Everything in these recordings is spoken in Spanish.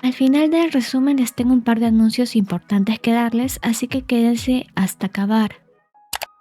Al final del resumen les tengo un par de anuncios importantes que darles, así que quédense hasta acabar.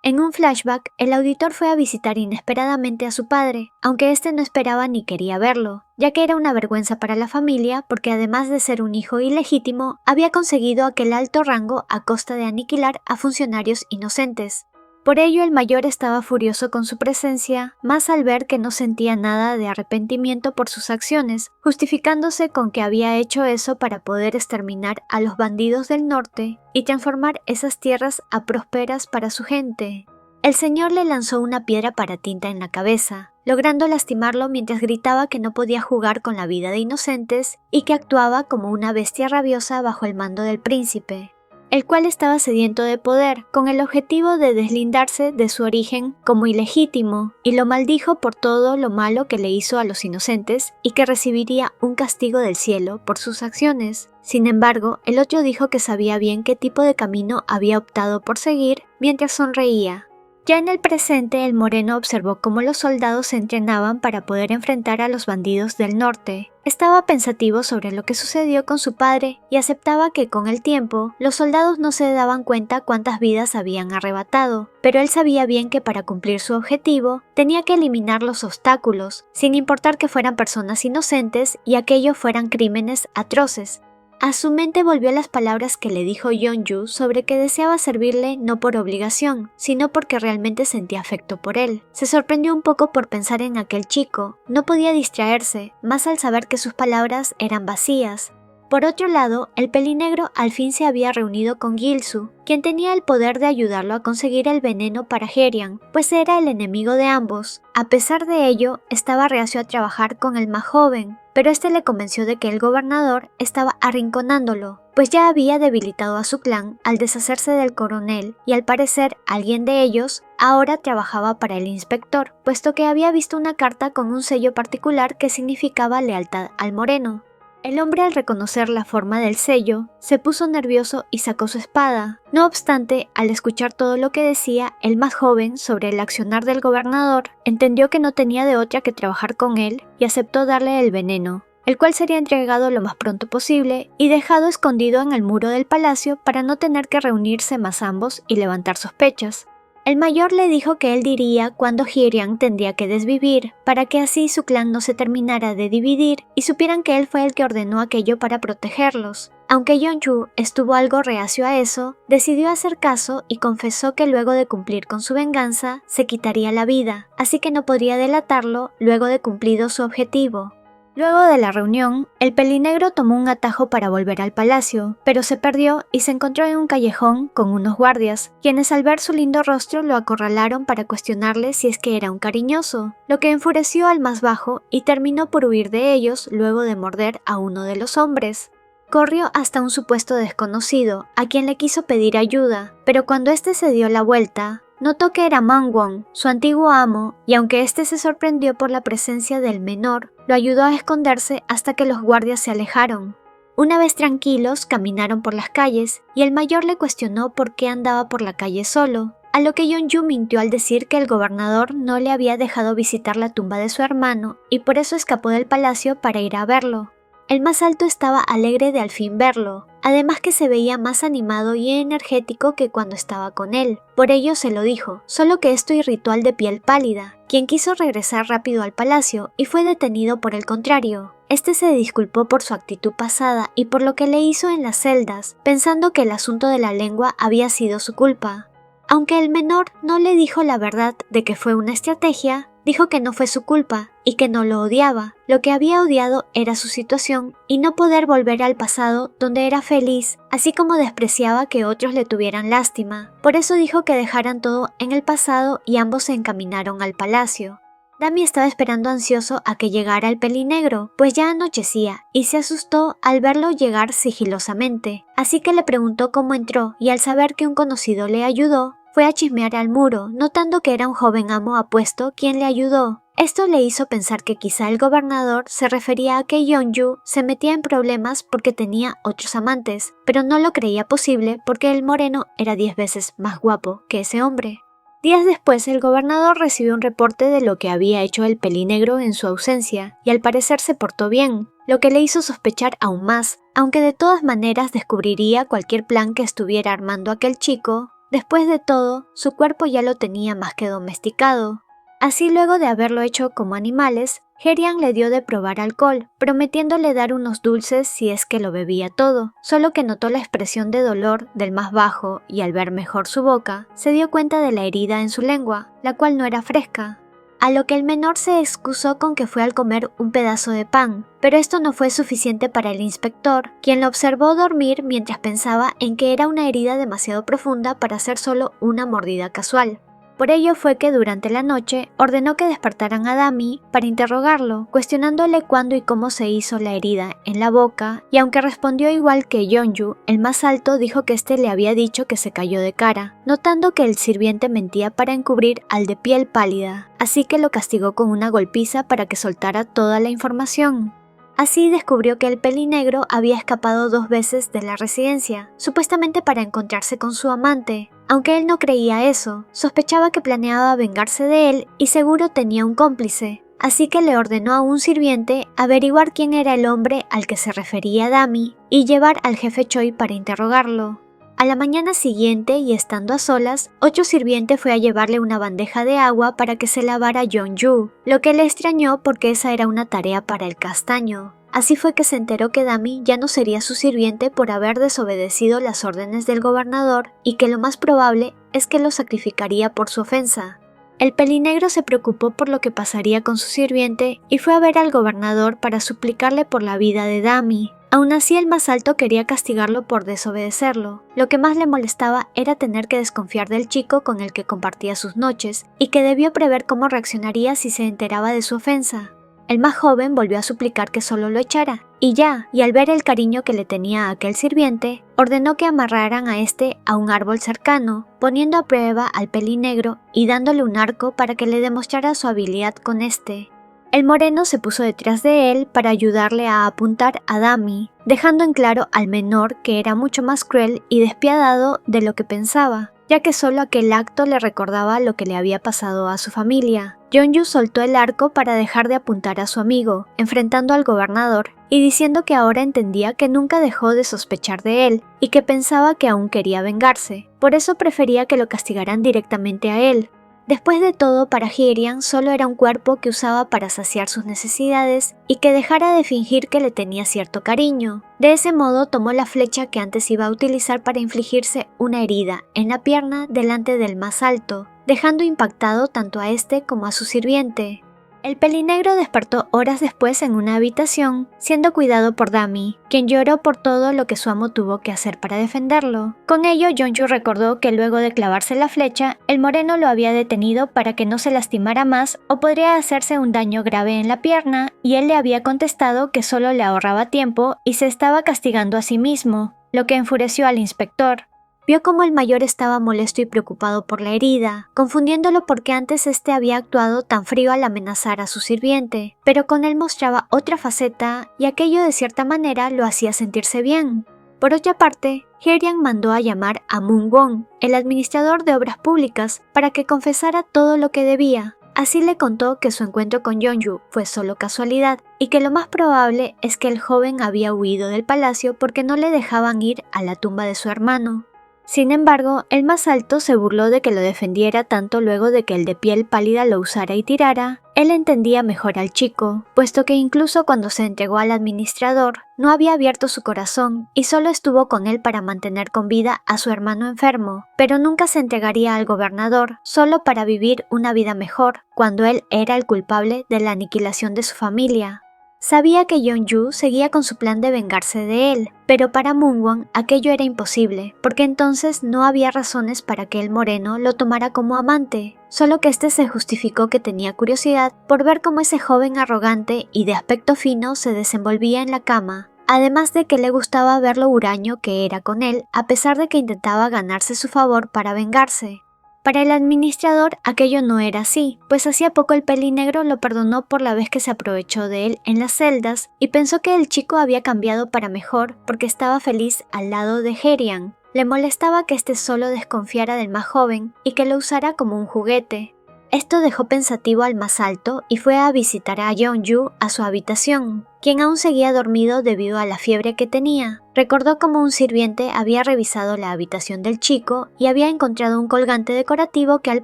En un flashback, el auditor fue a visitar inesperadamente a su padre, aunque este no esperaba ni quería verlo, ya que era una vergüenza para la familia porque además de ser un hijo ilegítimo, había conseguido aquel alto rango a costa de aniquilar a funcionarios inocentes. Por ello el mayor estaba furioso con su presencia, más al ver que no sentía nada de arrepentimiento por sus acciones, justificándose con que había hecho eso para poder exterminar a los bandidos del norte y transformar esas tierras a prósperas para su gente. El señor le lanzó una piedra para tinta en la cabeza, logrando lastimarlo mientras gritaba que no podía jugar con la vida de inocentes y que actuaba como una bestia rabiosa bajo el mando del príncipe, el cual estaba sediento de poder, con el objetivo de deslindarse de su origen como ilegítimo, y lo maldijo por todo lo malo que le hizo a los inocentes y que recibiría un castigo del cielo por sus acciones. Sin embargo, el otro dijo que sabía bien qué tipo de camino había optado por seguir mientras sonreía. Ya en el presente, el moreno observó cómo los soldados se entrenaban para poder enfrentar a los bandidos del norte. Estaba pensativo sobre lo que sucedió con su padre y aceptaba que con el tiempo los soldados no se daban cuenta cuántas vidas habían arrebatado, pero él sabía bien que para cumplir su objetivo tenía que eliminar los obstáculos, sin importar que fueran personas inocentes y aquello fueran crímenes atroces. A su mente volvió las palabras que le dijo Yeonju sobre que deseaba servirle no por obligación, sino porque realmente sentía afecto por él. Se sorprendió un poco por pensar en aquel chico, no podía distraerse, más al saber que sus palabras eran vacías. Por otro lado, el pelinegro al fin se había reunido con Gilsu, quien tenía el poder de ayudarlo a conseguir el veneno para Herian, pues era el enemigo de ambos. A pesar de ello, estaba reacio a trabajar con el más joven, pero este le convenció de que el gobernador estaba arrinconándolo, pues ya había debilitado a su clan al deshacerse del coronel y al parecer alguien de ellos ahora trabajaba para el inspector, puesto que había visto una carta con un sello particular que significaba lealtad al moreno. El hombre, al reconocer la forma del sello, se puso nervioso y sacó su espada. No obstante, al escuchar todo lo que decía el más joven sobre el accionar del gobernador, entendió que no tenía de otra que trabajar con él y aceptó darle el veneno, el cual sería entregado lo más pronto posible y dejado escondido en el muro del palacio para no tener que reunirse más ambos y levantar sospechas. El mayor le dijo que él diría cuándo Hirian tendría que desvivir, para que así su clan no se terminara de dividir y supieran que él fue el que ordenó aquello para protegerlos. Aunque Yeonju estuvo algo reacio a eso, decidió hacer caso y confesó que luego de cumplir con su venganza, se quitaría la vida, así que no podría delatarlo luego de cumplido su objetivo. Luego de la reunión, el pelinegro tomó un atajo para volver al palacio, pero se perdió y se encontró en un callejón con unos guardias, quienes al ver su lindo rostro lo acorralaron para cuestionarle si es que era un cariñoso, lo que enfureció al más bajo y terminó por huir de ellos luego de morder a uno de los hombres. Corrió hasta un supuesto desconocido, a quien le quiso pedir ayuda, pero cuando éste se dio la vuelta, notó que era Mangwon, su antiguo amo, y aunque éste se sorprendió por la presencia del menor, lo ayudó a esconderse hasta que los guardias se alejaron. Una vez tranquilos, caminaron por las calles, y el mayor le cuestionó por qué andaba por la calle solo, a lo que Yeonju mintió al decir que el gobernador no le había dejado visitar la tumba de su hermano, y por eso escapó del palacio para ir a verlo. El más alto estaba alegre de al fin verlo, además que se veía más animado y energético que cuando estaba con él. Por ello se lo dijo, solo que esto irritó al de piel pálida, quien quiso regresar rápido al palacio y fue detenido por el contrario. Este se disculpó por su actitud pasada y por lo que le hizo en las celdas, pensando que el asunto de la lengua había sido su culpa. Aunque el menor no le dijo la verdad de que fue una estrategia, dijo que no fue su culpa y que no lo odiaba. Lo que había odiado era su situación y no poder volver al pasado donde era feliz, así como despreciaba que otros le tuvieran lástima. Por eso dijo que dejaran todo en el pasado y ambos se encaminaron al palacio. Dami estaba esperando ansioso a que llegara el pelinegro, pues ya anochecía, y se asustó al verlo llegar sigilosamente, así que le preguntó cómo entró y al saber que un conocido le ayudó, fue a chismear al muro, notando que era un joven amo apuesto quien le ayudó. Esto le hizo pensar que quizá el gobernador se refería a que Yeonju se metía en problemas porque tenía otros amantes, pero no lo creía posible porque el moreno era 10 veces más guapo que ese hombre. Días después, el gobernador recibió un reporte de lo que había hecho el pelinegro en su ausencia, y al parecer se portó bien, lo que le hizo sospechar aún más, aunque de todas maneras descubriría cualquier plan que estuviera armando aquel chico. Después de todo, su cuerpo ya lo tenía más que domesticado. Así, luego de haberlo hecho como animales, Herian le dio de probar alcohol, prometiéndole dar unos dulces si es que lo bebía todo, solo que notó la expresión de dolor del más bajo y al ver mejor su boca, se dio cuenta de la herida en su lengua, la cual no era fresca. A lo que el menor se excusó con que fue al comer un pedazo de pan, pero esto no fue suficiente para el inspector, quien lo observó dormir mientras pensaba en que era una herida demasiado profunda para ser solo una mordida casual. Por ello fue que durante la noche ordenó que despertaran a Dami para interrogarlo, cuestionándole cuándo y cómo se hizo la herida en la boca, y aunque respondió igual que Yeonju, el más alto dijo que este le había dicho que se cayó de cara, notando que el sirviente mentía para encubrir al de piel pálida, así que lo castigó con una golpiza para que soltara toda la información. Así descubrió que el pelinegro había escapado 2 veces de la residencia, supuestamente para encontrarse con su amante. Aunque él no creía eso, sospechaba que planeaba vengarse de él y seguro tenía un cómplice, así que le ordenó a un sirviente averiguar quién era el hombre al que se refería Dami y llevar al jefe Choi para interrogarlo. A la mañana siguiente, y estando a solas, otro sirviente fue a llevarle una bandeja de agua para que se lavara Yeonju, lo que le extrañó porque esa era una tarea para el castaño. Así fue que se enteró que Dami ya no sería su sirviente por haber desobedecido las órdenes del gobernador y que lo más probable es que lo sacrificaría por su ofensa. El pelinegro se preocupó por lo que pasaría con su sirviente y fue a ver al gobernador para suplicarle por la vida de Dami. Aún así, el más alto quería castigarlo por desobedecerlo. Lo que más le molestaba era tener que desconfiar del chico con el que compartía sus noches y que debió prever cómo reaccionaría si se enteraba de su ofensa. El más joven volvió a suplicar que solo lo echara, y al ver el cariño que le tenía a aquel sirviente, ordenó que amarraran a este a un árbol cercano, poniendo a prueba al pelinegro y dándole un arco para que le demostrara su habilidad con este. El moreno se puso detrás de él para ayudarle a apuntar a Dami, dejando en claro al menor que era mucho más cruel y despiadado de lo que pensaba, ya que solo aquel acto le recordaba lo que le había pasado a su familia. Yeonju soltó el arco para dejar de apuntar a su amigo, enfrentando al gobernador, y diciendo que ahora entendía que nunca dejó de sospechar de él, y que pensaba que aún quería vengarse, por eso prefería que lo castigaran directamente a él. Después de todo, para Herian solo era un cuerpo que usaba para saciar sus necesidades y que dejara de fingir que le tenía cierto cariño. De ese modo tomó la flecha que antes iba a utilizar para infligirse una herida en la pierna delante del más alto, dejando impactado tanto a este como a su sirviente. El pelinegro despertó horas después en una habitación, siendo cuidado por Dami, quien lloró por todo lo que su amo tuvo que hacer para defenderlo. Con ello, Yeonju recordó que luego de clavarse la flecha, el moreno lo había detenido para que no se lastimara más o podría hacerse un daño grave en la pierna, y él le había contestado que solo le ahorraba tiempo y se estaba castigando a sí mismo, lo que enfureció al inspector. Vio cómo el mayor estaba molesto y preocupado por la herida, confundiéndolo porque antes este había actuado tan frío al amenazar a su sirviente, pero con él mostraba otra faceta y aquello de cierta manera lo hacía sentirse bien. Por otra parte, Herian mandó a llamar a Moon-won, el administrador de obras públicas, para que confesara todo lo que debía. Así le contó que su encuentro con Yeonju fue solo casualidad y que lo más probable es que el joven había huido del palacio porque no le dejaban ir a la tumba de su hermano. Sin embargo, el más alto se burló de que lo defendiera tanto luego de que el de piel pálida lo usara y tirara. Él entendía mejor al chico, puesto que incluso cuando se entregó al administrador, no había abierto su corazón y solo estuvo con él para mantener con vida a su hermano enfermo, pero nunca se entregaría al gobernador, solo para vivir una vida mejor, cuando él era el culpable de la aniquilación de su familia. Sabía que Yeonju seguía con su plan de vengarse de él, pero para Moon-won aquello era imposible, porque entonces no había razones para que el moreno lo tomara como amante, solo que este se justificó que tenía curiosidad por ver cómo ese joven arrogante y de aspecto fino se desenvolvía en la cama, además de que le gustaba ver lo huraño que era con él, a pesar de que intentaba ganarse su favor para vengarse. Para el administrador aquello no era así, pues hacía poco el pelinegro lo perdonó por la vez que se aprovechó de él en las celdas y pensó que el chico había cambiado para mejor porque estaba feliz al lado de Herian. Le molestaba que este solo desconfiara del más joven y que lo usara como un juguete. Esto dejó pensativo al más alto y fue a visitar a Yeonju a su habitación, quien aún seguía dormido debido a la fiebre que tenía. Recordó cómo un sirviente había revisado la habitación del chico y había encontrado un colgante decorativo que al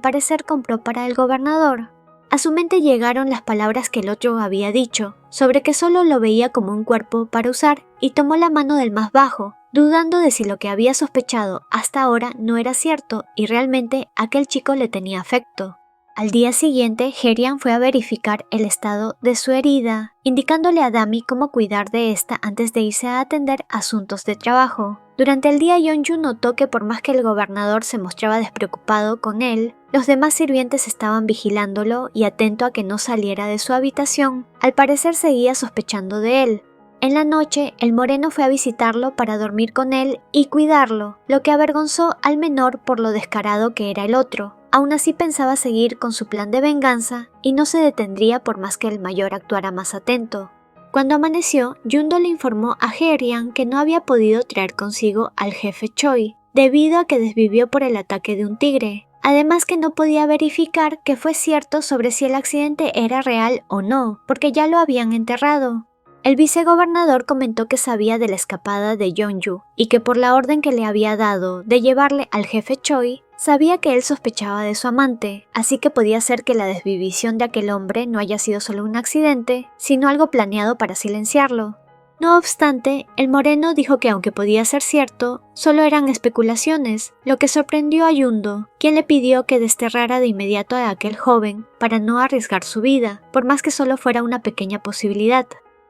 parecer compró para el gobernador. A su mente llegaron las palabras que el otro había dicho, sobre que solo lo veía como un cuerpo para usar, y tomó la mano del más bajo, dudando de si lo que había sospechado hasta ahora no era cierto y realmente aquel chico le tenía afecto. Al día siguiente, Herian fue a verificar el estado de su herida, indicándole a Dami cómo cuidar de esta antes de irse a atender asuntos de trabajo. Durante el día, Yeonju notó que por más que el gobernador se mostraba despreocupado con él, los demás sirvientes estaban vigilándolo y atento a que no saliera de su habitación. Al parecer seguía sospechando de él. En la noche, el moreno fue a visitarlo para dormir con él y cuidarlo, lo que avergonzó al menor por lo descarado que era el otro. Aún así pensaba seguir con su plan de venganza y no se detendría por más que el mayor actuara más atento. Cuando amaneció, Yundo le informó a Herian que no había podido traer consigo al jefe Choi, debido a que desvivió por el ataque de un tigre. Además que no podía verificar que fue cierto sobre si el accidente era real o no, porque ya lo habían enterrado. El vicegobernador comentó que sabía de la escapada de Yeonju y que por la orden que le había dado de llevarle al jefe Choi, sabía que él sospechaba de su amante, así que podía ser que la desvivisión de aquel hombre no haya sido solo un accidente, sino algo planeado para silenciarlo. No obstante, el moreno dijo que aunque podía ser cierto, solo eran especulaciones, lo que sorprendió a Yundo, quien le pidió que desterrara de inmediato a aquel joven para no arriesgar su vida, por más que solo fuera una pequeña posibilidad.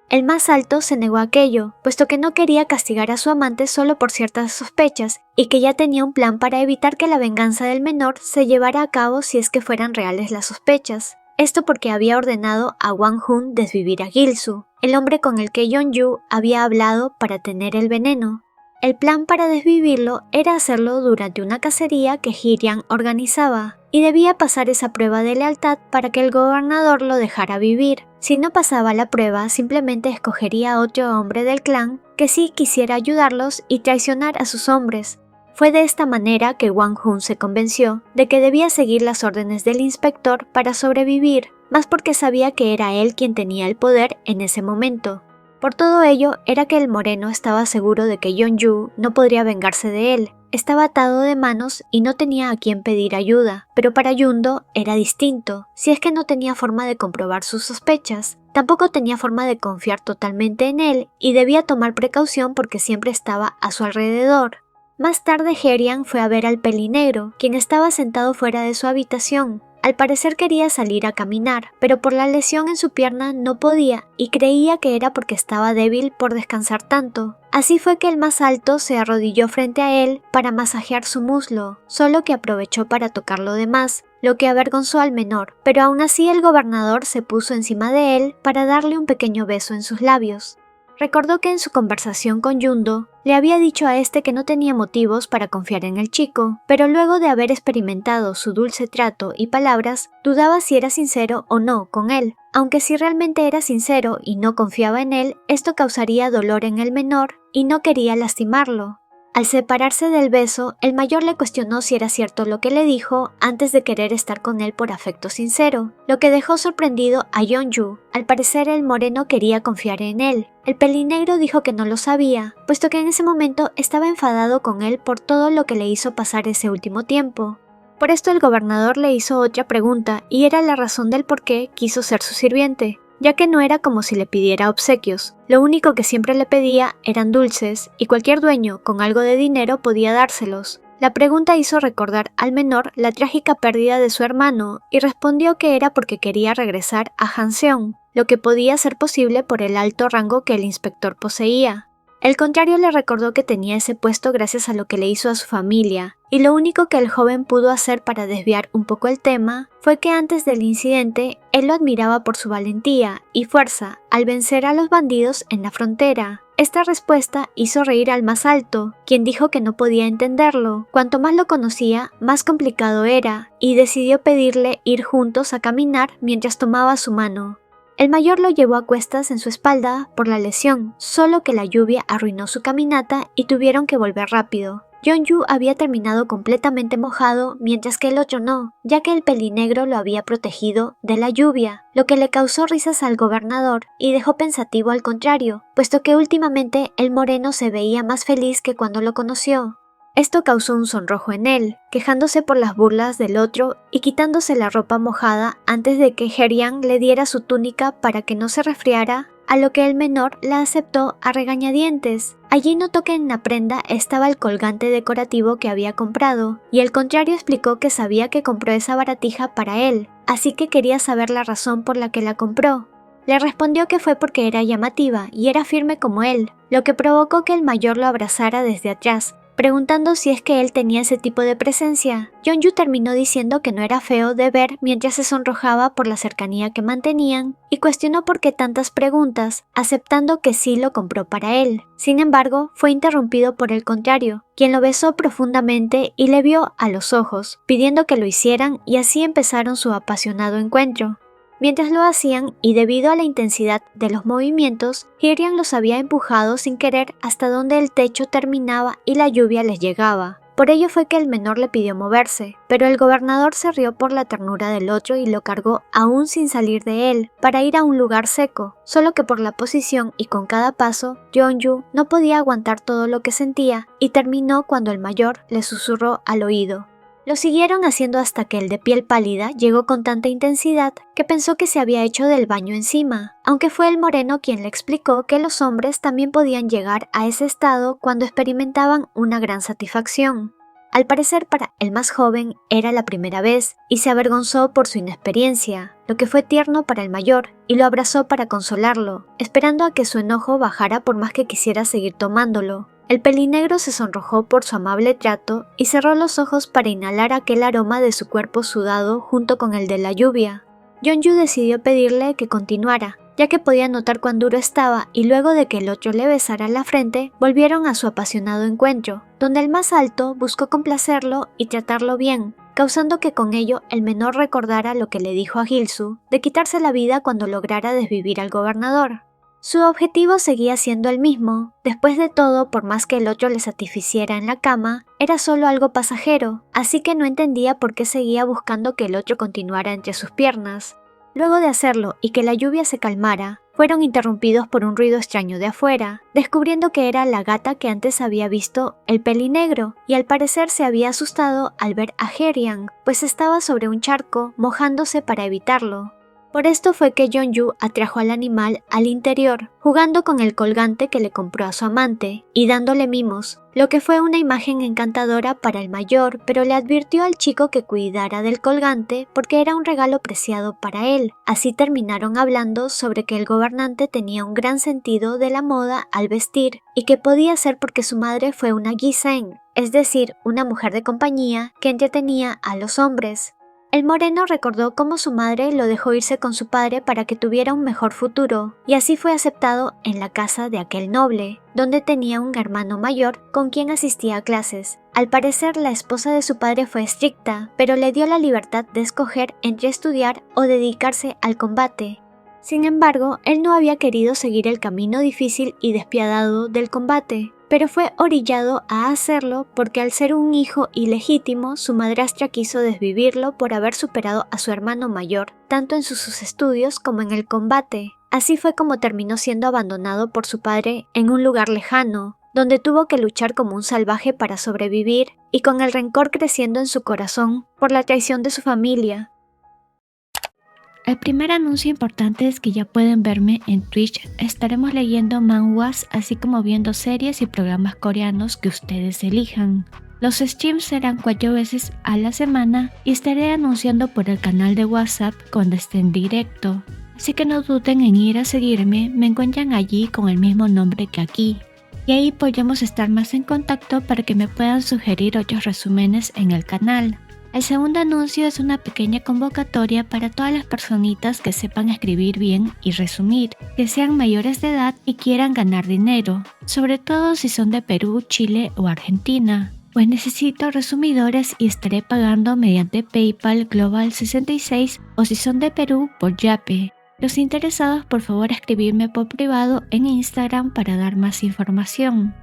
El más alto se negó a aquello, puesto que no quería castigar a su amante solo por ciertas sospechas y que ya tenía un plan para evitar que la venganza del menor se llevara a cabo si es que fueran reales las sospechas. Esto porque había ordenado a Wang Hun desvivir a Gilsu, el hombre con el que Yeonju había hablado para tener el veneno. El plan para desvivirlo era hacerlo durante una cacería que Herian organizaba, y debía pasar esa prueba de lealtad para que el gobernador lo dejara vivir. Si no pasaba la prueba, simplemente escogería a otro hombre del clan que sí quisiera ayudarlos y traicionar a sus hombres. Fue de esta manera que Wang Hun se convenció de que debía seguir las órdenes del inspector para sobrevivir, más porque sabía que era él quien tenía el poder en ese momento. Por todo ello, era que el moreno estaba seguro de que Yeonju no podría vengarse de él. Estaba atado de manos y no tenía a quién pedir ayuda, pero para Yundo era distinto, si es que no tenía forma de comprobar sus sospechas. Tampoco tenía forma de confiar totalmente en él y debía tomar precaución porque siempre estaba a su alrededor. Más tarde Herian fue a ver al pelinegro, quien estaba sentado fuera de su habitación. Al parecer quería salir a caminar, pero por la lesión en su pierna no podía y creía que era porque estaba débil por descansar tanto. Así fue que el más alto se arrodilló frente a él para masajear su muslo, solo que aprovechó para tocarlo de más, lo que avergonzó al menor, pero aún así el gobernador se puso encima de él para darle un pequeño beso en sus labios. Recordó que en su conversación con Yundo le había dicho a este que no tenía motivos para confiar en el chico, pero luego de haber experimentado su dulce trato y palabras, dudaba si era sincero o no con él, aunque si realmente era sincero y no confiaba en él, esto causaría dolor en el menor y no quería lastimarlo. Al separarse del beso, el mayor le cuestionó si era cierto lo que le dijo antes de querer estar con él por afecto sincero, lo que dejó sorprendido a Yeonju. Al parecer el moreno quería confiar en él. El pelinegro dijo que no lo sabía, puesto que en ese momento estaba enfadado con él por todo lo que le hizo pasar ese último tiempo. Por esto el gobernador le hizo otra pregunta y era la razón del por qué quiso ser su sirviente, ya que no era como si le pidiera obsequios. Lo único que siempre le pedía eran dulces, y cualquier dueño con algo de dinero podía dárselos. La pregunta hizo recordar al menor la trágica pérdida de su hermano, y respondió que era porque quería regresar a Hanseong, lo que podía ser posible por el alto rango que el inspector poseía. El contrario le recordó que tenía ese puesto gracias a lo que le hizo a su familia, y lo único que el joven pudo hacer para desviar un poco el tema fue que antes del incidente él lo admiraba por su valentía y fuerza al vencer a los bandidos en la frontera. Esta respuesta hizo reír al más alto, quien dijo que no podía entenderlo. Cuanto más lo conocía, más complicado era, y decidió pedirle ir juntos a caminar mientras tomaba su mano. El mayor lo llevó a cuestas en su espalda por la lesión, solo que la lluvia arruinó su caminata y tuvieron que volver rápido. Yeonju había terminado completamente mojado, mientras que el otro no, ya que el pelinegro lo había protegido de la lluvia, lo que le causó risas al gobernador y dejó pensativo al contrario, puesto que últimamente el moreno se veía más feliz que cuando lo conoció. Esto causó un sonrojo en él, quejándose por las burlas del otro y quitándose la ropa mojada antes de que Herian le diera su túnica para que no se resfriara, a lo que el menor la aceptó a regañadientes. Allí notó que en la prenda estaba el colgante decorativo que había comprado, y el contrario explicó que sabía que compró esa baratija para él, así que quería saber la razón por la que la compró. Le respondió que fue porque era llamativa y era firme como él, lo que provocó que el mayor lo abrazara desde atrás, preguntando si es que él tenía ese tipo de presencia. Yeonju terminó diciendo que no era feo de ver mientras se sonrojaba por la cercanía que mantenían y cuestionó por qué tantas preguntas, aceptando que sí lo compró para él. Sin embargo, fue interrumpido por el contrario, quien lo besó profundamente y le vio a los ojos, pidiendo que lo hicieran, y así empezaron su apasionado encuentro. Mientras lo hacían, y debido a la intensidad de los movimientos, Herian los había empujado sin querer hasta donde el techo terminaba y la lluvia les llegaba. Por ello fue que el menor le pidió moverse, pero el gobernador se rió por la ternura del otro y lo cargó aún sin salir de él, para ir a un lugar seco, solo que por la posición y con cada paso, Yeonju no podía aguantar todo lo que sentía y terminó cuando el mayor le susurró al oído. Lo siguieron haciendo hasta que el de piel pálida llegó con tanta intensidad que pensó que se había hecho del baño encima, aunque fue el moreno quien le explicó que los hombres también podían llegar a ese estado cuando experimentaban una gran satisfacción. Al parecer para el más joven era la primera vez y se avergonzó por su inexperiencia, lo que fue tierno para el mayor y lo abrazó para consolarlo, esperando a que su enojo bajara por más que quisiera seguir tomándolo. El pelinegro se sonrojó por su amable trato y cerró los ojos para inhalar aquel aroma de su cuerpo sudado junto con el de la lluvia. Yeonju decidió pedirle que continuara, ya que podía notar cuán duro estaba, y luego de que el otro le besara la frente, volvieron a su apasionado encuentro, donde el más alto buscó complacerlo y tratarlo bien, causando que con ello el menor recordara lo que le dijo a Gilsu de quitarse la vida cuando lograra desvivir al gobernador. Su objetivo seguía siendo el mismo. Después de todo, por más que el otro le satisficiera en la cama, era solo algo pasajero, así que no entendía por qué seguía buscando que el otro continuara entre sus piernas. Luego de hacerlo y que la lluvia se calmara, fueron interrumpidos por un ruido extraño de afuera, descubriendo que era la gata que antes había visto el pelinegro, y al parecer se había asustado al ver a Herian, pues estaba sobre un charco, mojándose para evitarlo. Por esto fue que Yeonju atrajo al animal al interior, jugando con el colgante que le compró a su amante y dándole mimos, lo que fue una imagen encantadora para el mayor, pero le advirtió al chico que cuidara del colgante porque era un regalo preciado para él. Así terminaron hablando sobre que el gobernante tenía un gran sentido de la moda al vestir y que podía ser porque su madre fue una Gi-sen, es decir, una mujer de compañía que entretenía a los hombres. El moreno recordó cómo su madre lo dejó irse con su padre para que tuviera un mejor futuro, y así fue aceptado en la casa de aquel noble, donde tenía un hermano mayor con quien asistía a clases. Al parecer la esposa de su padre fue estricta, pero le dio la libertad de escoger entre estudiar o dedicarse al combate. Sin embargo, él no había querido seguir el camino difícil y despiadado del combate, pero fue orillado a hacerlo porque al ser un hijo ilegítimo, su madrastra quiso desvivirlo por haber superado a su hermano mayor, tanto en sus estudios como en el combate. Así fue como terminó siendo abandonado por su padre en un lugar lejano, donde tuvo que luchar como un salvaje para sobrevivir y con el rencor creciendo en su corazón por la traición de su familia. El primer anuncio importante es que ya pueden verme en Twitch. Estaremos leyendo manhwas, así como viendo series y programas coreanos que ustedes elijan. Los streams serán 4 veces a la semana y estaré anunciando por el canal de WhatsApp cuando esté en directo. Así que no duden en ir a seguirme, me encuentran allí con el mismo nombre que aquí. Y ahí podremos estar más en contacto para que me puedan sugerir otros resúmenes en el canal. El segundo anuncio es una pequeña convocatoria para todas las personitas que sepan escribir bien y resumir, que sean mayores de edad y quieran ganar dinero, sobre todo si son de Perú, Chile o Argentina. Pues necesito resumidores y estaré pagando mediante PayPal Global 66 o si son de Perú por Yape. Los interesados por favor escribirme por privado en Instagram para dar más información.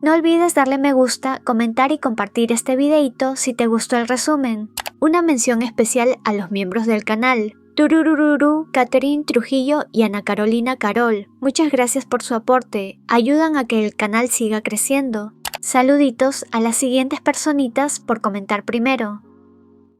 No olvides darle me gusta, comentar y compartir este videito si te gustó el resumen. Una mención especial a los miembros del canal. Tururururu, Catherine Trujillo y Ana Carolina Carol. Muchas gracias por su aporte. Ayudan a que el canal siga creciendo. Saluditos a las siguientes personitas por comentar primero.